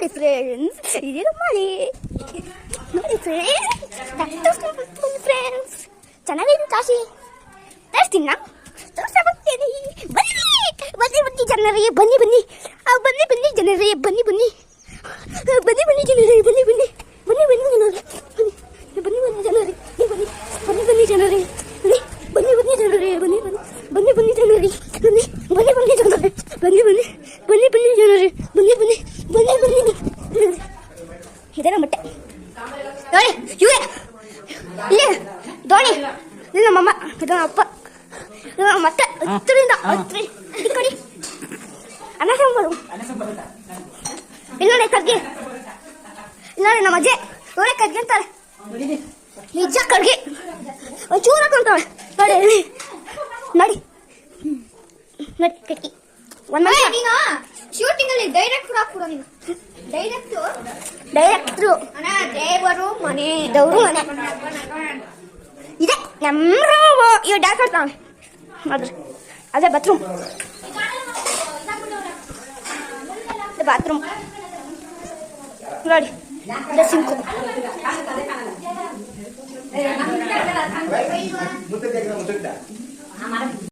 ನೋಡಿ ಫ್ರೆಂಡ್ಸ್, ಇದೇನು ಮಾಡಿ ನೋಡಿ ಫ್ರೆಂಡ್ಸ್, ಚೆನ್ನಾಗಿದೆ ಕಾಶಿ. ತೋರಿಸ್ತೀನಿ ನಾ, ತೋರಿಸ್ತೀನಿ. ಬನ್ನಿ ಬನ್ನಿ ಬನ್ನಿ ಜನರೇ, ಬನ್ನಿ ಬನ್ನಿ ಬನ್ನಿ ಬನ್ನಿ ಜನರೇ, ಬನ್ನಿ ಬನ್ನಿ ಬನ್ನಿ ಬನ್ನಿ ಜನರೇ, ಬನ್ನಿ ಬನ್ನಿ ಬನ್ನಿ ಬನ್ನಿ ಜನರೇ, ಬನ್ನಿ ಬನ್ನಿ ಜನರೇ, ಬನ್ನಿ ಬನ್ನಿ ಬನ್ನಿ ಜನರೇ, ಬನ್ನಿ ಬನ್ನಿ ಜನರೇ, ಬನ್ನಿ ಬನ್ನಿ ಬನ್ನಿ ಜನರೇ, ಬನ್ನಿ ಬನ್ನಿ ಬನ್ನಿ ಜನರೇ, ಬನ್ನಿ ಬನ್ನಿ ಬನ್ನಿ ಬನ್ನಿ ಜನರೇ, ಬನ್ನಿ ಬನ್ನಿ ಬನ್ನಿ ಬನ್ನಿ. ಇದರ ಮೊಟ್ಟೆ ನೋಡಿ, ಇವೇ ಇಲ್ಲೇ ಧೋನಿ, ಇದು ನಮ್ಮಮ್ಮ, ಇದು ನಮ್ಮ ಅಪ್ಪ, ಇದು ನಮ್ಮ ಮತ್ತೆ ಹತ್ತರಿಂದ ಹತ್ತು ಈ ಕಡೆ ಅನ್ನ ಸಾಂಬಾರು. ಇಲ್ಲ ನೋಡಿ ಕಡ್ಗೆ, ಇಲ್ಲ ನೋಡಿ ನಮ್ಮ ಅಜ್ಜೆ ಇವರೇ ಕಡ್ಗೆ ಅಂತಾರೆ, ನಿಜ ಕಡ್ಗೆ ಒಂಚೂರು ಹಾಕೊಂತಾಳೆ ನೋಡಿ ನೋಡಿ ನೋಡಿ ಕಟ್ಟಿ. ಒಂದು ಶೂಟಿಂಗ್ ಅಲ್ಲಿ ಡೈರೆಕ್ಟರ್ ಹಾಕ್ಬಿಡೋ ನೀನು, ಡೈರೆಕ್ಟ್ರು ದೇವರು ಮನೆ, ದೇವರು ಮನೆ ಇದೆ ನಮ್ಮ. ಇವ್ ಡ್ಯಾನ್ಸ್ ಆಡ್ತಾವೆ ನೋಡ್ರಿ, ಅದೇ ಬಾತ್ರೂಮ್, ಬಾತ್ರೂಮ್ ನೋಡಿ, ಸಿಂಕು